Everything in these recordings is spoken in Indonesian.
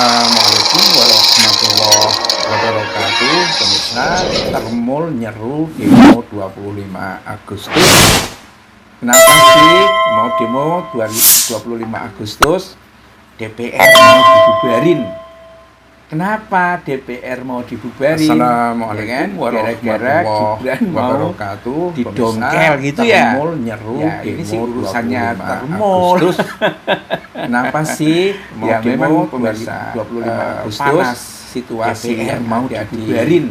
Assalamualaikum warahmatullahi wabarakatuh. Pemirsa, Termul nyeru demo 25 Agustus. Kenapa sih mau demo 25 Agustus? DPR mau dibubarin. Kenapa DPR mau dibubarin? Assalamualaikum warahmatullahi wabarakatuh. Didongkel gitu ya. Termul nyeru Ya, ini sih demo urusannya 25 Termul. Agustus. Kenapa sih mau Ya, demo memang pemirsa, 25 Agustus? panas situasi DPR yang mau ada di dibubarin.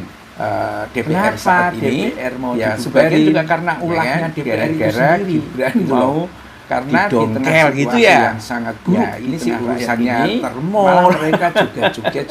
DPR Kenapa saat ini DPR mau ya dibubarin? sebagian juga karena Ya ulahnya kan? DPR itu Gara-gara sendiri Gibran gitu mau loh. Karena di tengah didongkel gitu situasi ya. yang sangat buruk Ya, ini di sih tengah rakyat urusannya ini, Termul. malah mereka juga joget.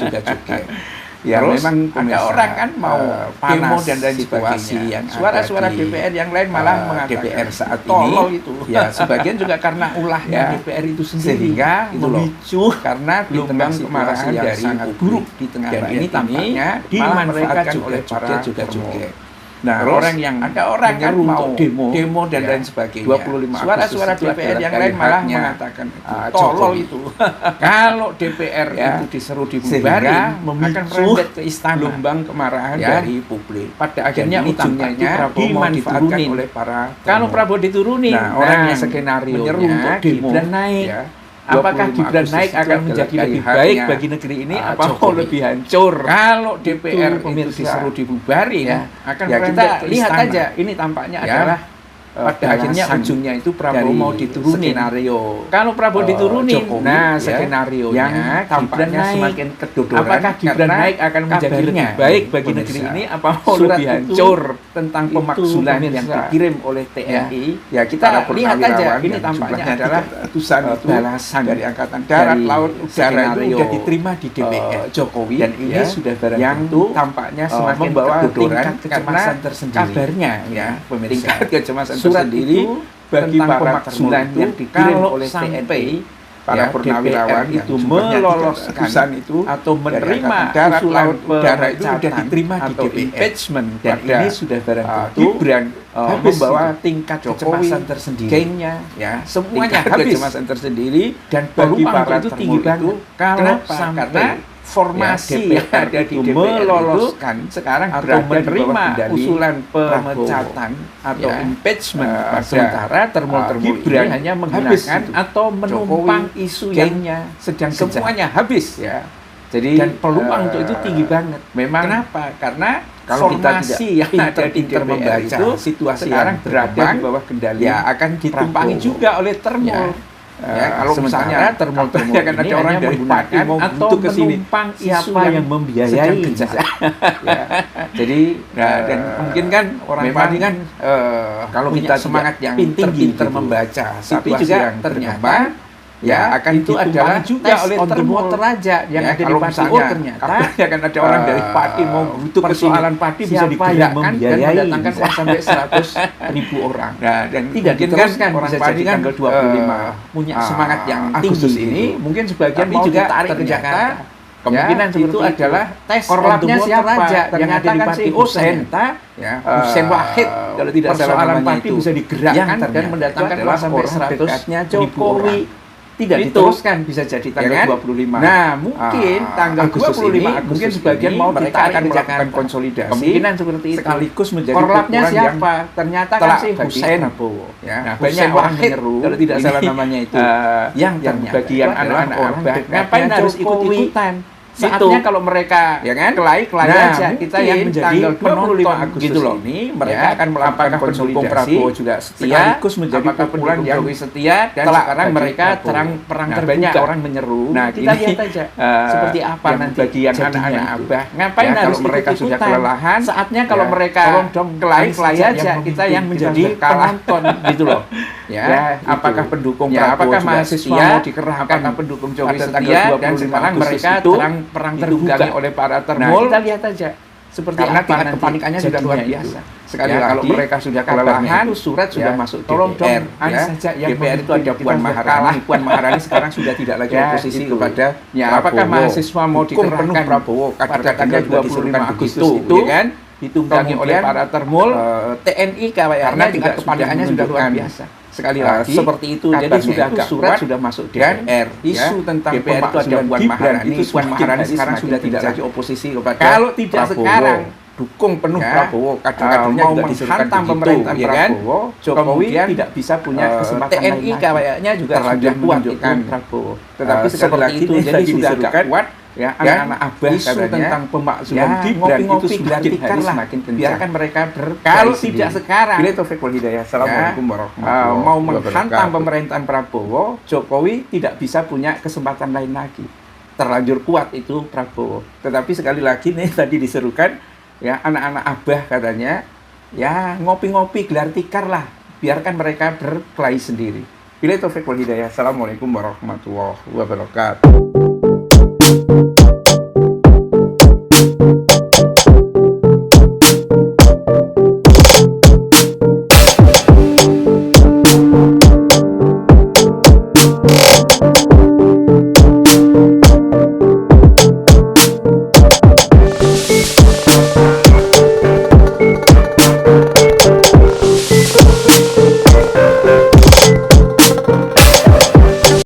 Ya, Terus memang ada pemirsa, orang kan mau demo panas dan lain situasi sebagainya. yang Suara-suara ada di, DPR yang lain malah mengatakan DPR saat tolol ini itu. ya sebagian juga karena ulahnya Ya, DPR itu sendiri sehingga gitu loh. memicu Karena di tengah gelombang situasi kemarahan yang dari sangat publik buruk di tengah dan rakyat ini tampaknya malah mereka dimanfaatkan oleh para juga Termul. Nah, Terus, orang yang ada orang kan menyeru mau untuk demo dan ya, lain sebagainya. 25 Suara-suara Agustus itu DPR yang adalah lain malah haknya, mengatakan itu tolol Jokowi. itu. Kalau DPR Ya, itu diseru sehingga dibubarin akan memicu merembet ke istana. gelombang kemarahan Ya, dari publik. Pada akhirnya Dan ini ujungnya itu tampaknya Prabowo mau dimanfaatkan diturunin oleh para Kalau Termul. Prabowo diturunin, Nah, orang yang skenario menyeru untuk demo, Gibran naik. ya, Apakah 25 Gibran Agustus naik itu akan adalah menjadi lebih haknya, baik bagi negeri ini apa mau Jokowi. lebih hancur? Kalau DPR Itu, pemirsa, disuruh dibubarin, ya, akan ya kita merembet ke lihat istana. aja ini tampaknya Ya, adalah pada akhirnya balasan ujungnya itu Prabowo dari mau diturunin. skenario Kalau Prabowo diturunin, Jokowi, nah ya, skenario yang tampaknya Gibran naik. semakin kedodoran. Apakah Gibran karena naik akan menjadi lebih kabarnya, baik bagi pemirsa, negeri ini apa mau surat lebih itu hancur? tentang Itu, pemakzulan pemirsa. yang dikirim oleh TNI, Ya, kita para lihat aja purnawirawan ini yang tampaknya jumlahnya adalah 300-an itu balasan dari angkatan darat, dari laut, udara itu skenario sudah diterima di DPR Jokowi dan ini ya, sudah barang yang tentu tampaknya semakin membawa kedodoran tingkat kecemasan karena tersendiri. kabarnya Ya, pemirsa, tingkat kecemasan surat tersendiri itu bagi tentang para pemakzulan Termul yang itu dikirim kalau oleh sampai TNI, para ya, purnawirawan DPR yang itu jumlahnya meloloskan 300-an itu atau dari menerima angkatan darat, usulan laut, udara itu sudah pemecatan diterima di atau DPR. impeachment dan Pada, ini sudah barang tentu Gibran habis membawa itu. tingkat Jokowi, kecemasan tersendiri, gengnya, ya semuanya tingkat habis kecemasan tersendiri dan bagi peluang para itu Termul tinggi banget. itu. Kalau Kenapa? sampai Karena formasi ya, yang ada di itu DPR meloloskan itu sekarang atau berada di bawah menerima kendali usulan pemecatan atau ya, impeachment pada, sementara Termul-Termul Gibran ini hanya habis menggunakan itu. atau menumpang Jokowi, isu yang gengnya sedang kejar. semuanya habis Ya. Jadi dan peluang untuk itu tinggi banget. Memang Kenapa? Karena kalau kita formasi tidak yang ada di pintar-pintar DPR membaca itu situasi sekarang yang berada berkembang, di bawah kendali ya akan ditumpangi Prabowo. juga oleh Termul. Kalau sementara misalnya Termul-Termul akan ini ada orang hanya dari menggunakan partai mau atau butuh ke sini, menumpang siapa isu yang yang membiayai sedang kejar. Ya. Jadi dan mungkin kan orang memang, tadi kan kalau punya kita semangat yang pintar tinggi membaca tapi situasi juga yang ternyata berkembang, ya akan itu adalah ditumpangi juga tes oleh on the Termul water aja yang Ya, ada di kalau parti. misalnya Ternyata kabarnya kan ada orang dari parti mau butuh ke persoalan sini, parti bisa siapa yang digerakkan dan membiayai, mendatangkan bisa. uang sampai 100.000 orang. Nah, dan Tidak mungkin diteruskan orang bisa parti jadi kan tanggal 25 punya semangat yang Agustus tinggi ini itu. mungkin sebagian Tapi mau juga ditarik ke ternyata Jakarta. kemungkinan Ya, seperti itu adalah tes korlapnya on the water siapa aja yang yang ada ada di di parti parti Husein. ternyata Ya, Hussein Wahid kalau tidak salah persoalan namanya parti itu, bisa yang digerakkan dan ternyata mendatangkan adalah uang sampai orang dekatnya 100.000 Jokowi. orang. Tidak Itu diteruskan bisa jadi tanggal ya kan? 25. Nah, mungkin tanggal Agustus 25 ini, Agustus mungkin sebagian ini mau mereka ditarik akan ke melakukan Jakarta. konsolidasi. Kemungkinan seperti itu. Sekaligus menjadi Korlapnya kekuatan yang siapa? Ternyata kan telak si bagi Hussein. Prabowo. Ya, Nah, Hussein banyak orang Wahid, menyeru kalau tidak ini, salah namanya itu, yang ternyata bagian itu adalah anak-anak orang Abah dekatnya ngapain harus Jokowi. ikut-ikutan? Itu. Saatnya kalau mereka Ya kan? kelai-kelai Nah, aja kita yang mungkin menjadi tanggal 25 penonton Agustus gitu loh. ini mereka Ya, akan melakukan apakah pendukung konsolidasi, Prabowo juga setia, sekaligus menjadi apakah pukulan pendukung yang Jokowi setia dan telak sekarang bagi mereka Prabowo. perang Nah, terbuka. banyak orang menyeru. Nah, kita ini, lihat aja seperti apa yang nanti bagi yang jadinya anak-anak itu. Abah. Ngapain Ya, harus kalau mereka sudah ikut-ikutan? kelelahan, Saatnya kalau ya, mereka tolong dong kelai-kelai kami saja aja yang kita yang memimpin, menjadi kita sudah kalah. penonton gitu loh. Ya, Ya, apakah itu. pendukung Ya, Prabowo apakah juga mahasiswa setia, mau dikerahkan, apakah pendukung Jokowi pada setia, tanggal dan 25 sekarang Agustus mereka itu perang ditunggangi terbuka oleh para Nah, Termul. kita lihat aja seperti Karena apa tingkat nanti kepanikannya sudah luar jadinya biasa. itu. Sekali Ya, lagi, kalau mereka sudah kabarnya kelelahan, itu surat sudah masuk tolong dong DPR, Anies ya. saja yang DPR itu memimpin, ada kita Puan sudah Maharani. kalah. Puan Maharani sekarang sudah tidak lagi Ya, oposisi itu. kepada Ya, apakah Prabowo. mahasiswa mau Dukung penuh dikerahkan Prabowo, pada kader-kadernya tanggal juga 25 diserukan Agustus begitu, itu ya kan? ditunggangi oleh Kemudian, para Termul, TNI karena kayaknya tingkat juga kepanikannya sudah luar menunjukkan biasa. sekali lagi seperti itu. Jadi kabarnya sudah itu agak surat sudah masuk dan DPR. isu tentang DPR itu ada Puan Maharani. itu Puan Maharani sekarang semakin sudah tidak kencang. lagi oposisi kepada Kalau tidak Prabowo. sekarang Dukung penuh ya, Prabowo, kader-kadernya mau juga diserukan menghantam begitu, pemerintahan ya kan? Prabowo, Jokowi kemudian tidak bisa punya kesempatan TNI lain lagi. kayaknya juga Terlanjur sudah kuat menunjukkan itu Prabowo. Tetapi Sekali seperti lagi itu, ini jadi tadi sudah diserukan, agak kuat. ya Dan anak-anak abah isu katanya, tentang pemakzulan ya, Gibran ngopi-ngopi itu gelar semakin tikar hari lah. semakin kencang. Biarkan mereka Kalau berkait tidak sendiri. sekarang, Bila Taufik wal Hidayah. Assalamualaikum warahmatullahi mau wabarakatuh. menghantam pemerintahan Prabowo, Jokowi tidak bisa punya kesempatan lain lagi. Terlanjur kuat itu Prabowo. Tetapi sekali lagi nih tadi diserukan, ya anak-anak abah katanya, ya ngopi-ngopi gelar tikar lah. Biarkan mereka berkelahi sendiri. Bila Taufik wal Hidayah. Assalamualaikum warahmatullahi wabarakatuh.